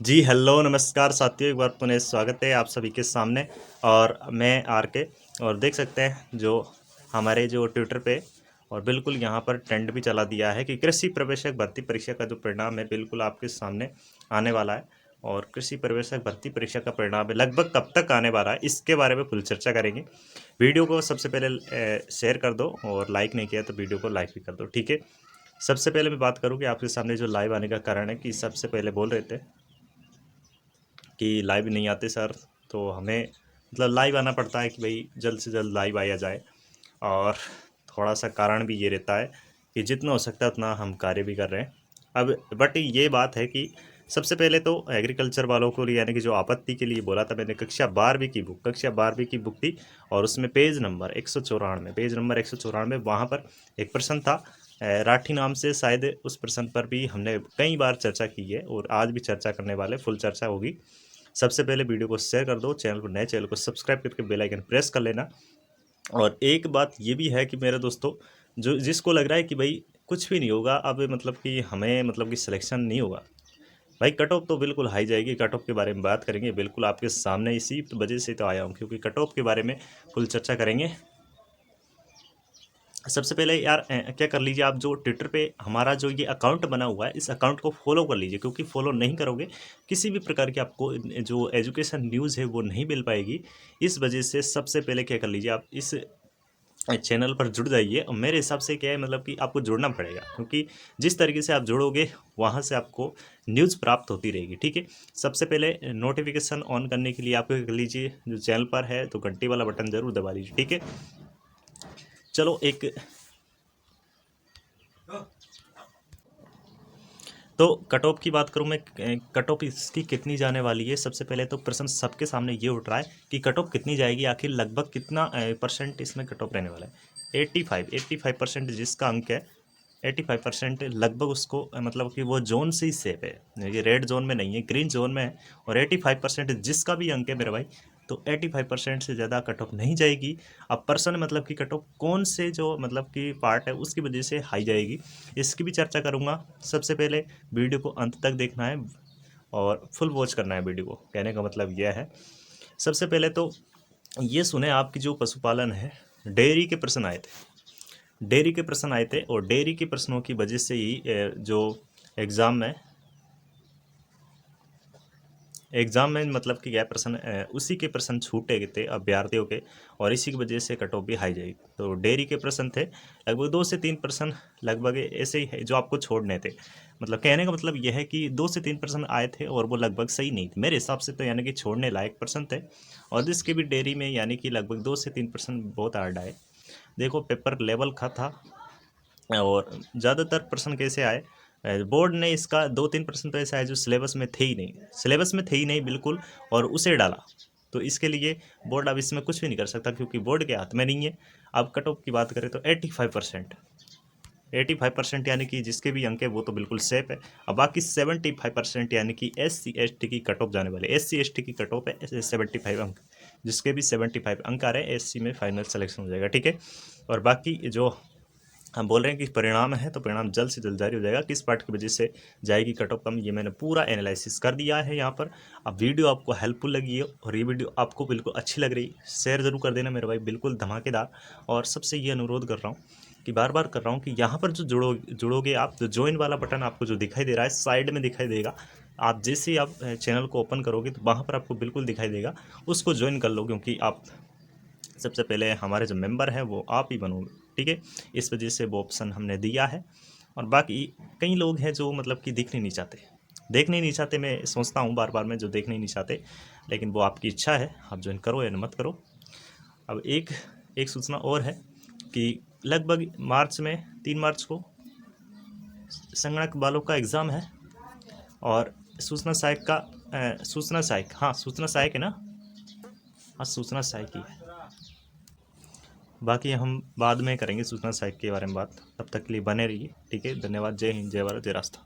जी hello नमस्कार साथियों, एक बार पुनः स्वागत है आप सभी के सामने। और मैं आर के। और देख सकते हैं जो हमारे जो ट्विटर पे और बिल्कुल यहाँ पर ट्रेंड भी चला दिया है कि कृषि प्रवेशक भर्ती परीक्षा का जो परिणाम है बिल्कुल आपके सामने आने वाला है। और कृषि प्रवेशक भर्ती परीक्षा का परिणाम है लगभग कब तक आने वाला है, इसके बारे में फुल चर्चा करेंगे। वीडियो को सबसे पहले शेयर कर दो और लाइक नहीं किया तो वीडियो को लाइक भी कर दो, ठीक है। सबसे पहले मैं बात करूँ कि आपके सामने जो लाइव आने का कारण है कि सबसे पहले बोल रहे थे कि लाइव नहीं आते सर, तो हमें मतलब लाइव आना पड़ता है कि भाई जल्द से जल्द लाइव आया जाए। और थोड़ा सा कारण भी ये रहता है कि जितना हो सकता है उतना हम कार्य भी कर रहे हैं। अब बट ये बात है कि सबसे पहले तो एग्रीकल्चर वालों को यानी कि जो आपत्ति के लिए बोला था मैंने, कक्षा 12वीं की बुक थी। और उसमें पेज नंबर 194 वहाँ पर एक प्रश्न था राठी नाम से, शायद उस प्रश्न पर भी हमने कई बार चर्चा की है और आज भी चर्चा करने वाले, फुल चर्चा होगी। सबसे पहले वीडियो को शेयर कर दो, चैनल पर नए चैनल को सब्सक्राइब करके बेल आइकन प्रेस कर लेना। और एक बात ये भी है कि मेरे दोस्तों, जो जिसको लग रहा है कि भाई कुछ भी नहीं होगा अब, मतलब कि हमें मतलब कि सिलेक्शन नहीं होगा, भाई कट ऑफ तो बिल्कुल हाई जाएगी। कट ऑफ के बारे में बात करेंगे बिल्कुल आपके सामने, इसी वजह से तो आया हूँ क्योंकि कट ऑफ के बारे में फुल चर्चा करेंगे। सबसे पहले यार क्या कर लीजिए, आप जो ट्विटर पे हमारा जो ये अकाउंट बना हुआ है इस अकाउंट को फॉलो कर लीजिए, क्योंकि फॉलो नहीं करोगे किसी भी प्रकार की आपको जो एजुकेशन न्यूज़ है वो नहीं मिल पाएगी। इस वजह से सबसे पहले क्या कर लीजिए, आप इस चैनल पर जुड़ जाइए। और मेरे हिसाब से क्या है, मतलब कि आपको जुड़ना पड़ेगा, क्योंकि जिस तरीके से आप जुड़ोगे वहाँ से आपको न्यूज़ प्राप्त होती रहेगी, ठीक है। सबसे पहले नोटिफिकेशन ऑन करने के लिए आप क्या कर लीजिए, जो चैनल पर है तो घंटी वाला बटन ज़रूर दबा लीजिए, ठीक है। चलो एक तो कट ऑफ की बात करूं मैं, कट ऑफ इसकी कितनी जाने वाली है। सबसे पहले तो प्रश्न सबके सामने ये उठ रहा है कि कट ऑफ कितनी जाएगी, आखिर लगभग कितना परसेंट इसमें कट ऑफ रहने वाला है। 85% जिसका अंक है, 85% लगभग उसको मतलब कि वो जोन से ही सेफ है, ये रेड जोन में नहीं है, ग्रीन जोन में है। और 85% जिसका भी अंक है मेरे भाई, तो 85% से ज़्यादा कट ऑफ नहीं जाएगी। अब पर्सन मतलब कि कट ऑफ कौन से जो मतलब कि पार्ट है उसकी वजह से हाई जाएगी, इसकी भी चर्चा करूँगा। सबसे पहले वीडियो को अंत तक देखना है और फुल वॉच करना है वीडियो को, कहने का मतलब यह है। सबसे पहले तो ये सुने, आपकी जो पशुपालन है, डेयरी के प्रश्न आए थे, डेयरी के प्रश्न आए थे। और डेयरी के प्रश्नों की वजह से ही जो एग्ज़ाम में मतलब कि क्या प्रश्न उसी के प्रश्न छूटे थे अभ्यर्थियों के, और इसी की वजह से कट ऑफ भी हाई जाएगी। तो डेयरी के प्रश्न थे लगभग 2 से 3 प्रश्न, लगभग ऐसे ही है जो आपको छोड़ने थे। मतलब कहने का मतलब यह है कि 2 से 3 प्रश्न आए थे और वो लगभग सही नहीं थे मेरे हिसाब से, तो यानी कि छोड़ने लायक प्रश्न थे। और जिसके भी डेयरी में यानी कि लगभग 2 से 3 प्रश्न बहुत हार्ड आए। देखो पेपर लेवल का था। और ज़्यादातर प्रश्न कैसे आए, बोर्ड ने इसका 2-3% तो ऐसा है जो सिलेबस में थे ही नहीं बिल्कुल, और उसे डाला। तो इसके लिए बोर्ड अब इसमें कुछ भी नहीं कर सकता, क्योंकि बोर्ड के हाथ में नहीं है। अब कट ऑफ की बात करें तो 85% यानी कि जिसके भी अंक है वो तो बिल्कुल सेफ है। अब बाकी 75% यानी कि SC ST की कट ऑफ जाने वाले, SC ST की कट ऑफ है 75 अंक, जिसके भी 75 अंक आ रहे हैं SC में फाइनल सिलेक्शन हो जाएगा, ठीक है। और बाकी जो हम बोल रहे हैं कि परिणाम है, तो परिणाम जल्द से जल्द जारी हो जाएगा। किस पार्ट की वजह से जाएगी कट ऑफ कम, ये मैंने पूरा एनालिसिस कर दिया है यहाँ पर। अब वीडियो आपको हेल्पफुल लगी है और ये वीडियो आपको बिल्कुल अच्छी लग रही, शेयर ज़रूर कर देना मेरे भाई, बिल्कुल धमाकेदार। और सबसे ये अनुरोध कर रहा हूँ कि बार बार कर रहा हूँ कि यहाँ पर जो जुड़ोगे आप, जो ज्वाइन वाला बटन आपको जो दिखाई दे रहा है साइड में दिखाई देगा, आप जैसे ही आप चैनल को ओपन करोगे तो वहाँ पर आपको बिल्कुल दिखाई देगा, उसको ज्वाइन कर लो, क्योंकि आप सबसे पहले हमारे जो मेंबर हैं वो आप ही बनोगे, ठीक है। इस वजह से वो ऑप्शन हमने दिया है। और बाकी कई लोग हैं जो मतलब कि देखने नहीं चाहते, मैं सोचता हूँ बार बार, मैं जो देखने नहीं चाहते, लेकिन वो आपकी इच्छा है, आप ज्वाइन करो या मत करो। अब एक एक सूचना और है कि लगभग मार्च में 3 मार्च को संगणक वालों का एग्ज़ाम है। और सूचना सहायक है ना, हाँ सूचना सहायक ही है। बाकी हम बाद में करेंगे सूचना सहायक के बारे में बात, तब तक के लिए बने रहिए, ठीक है। धन्यवाद। जय हिंद, जय भारत, जय राष्ट्र।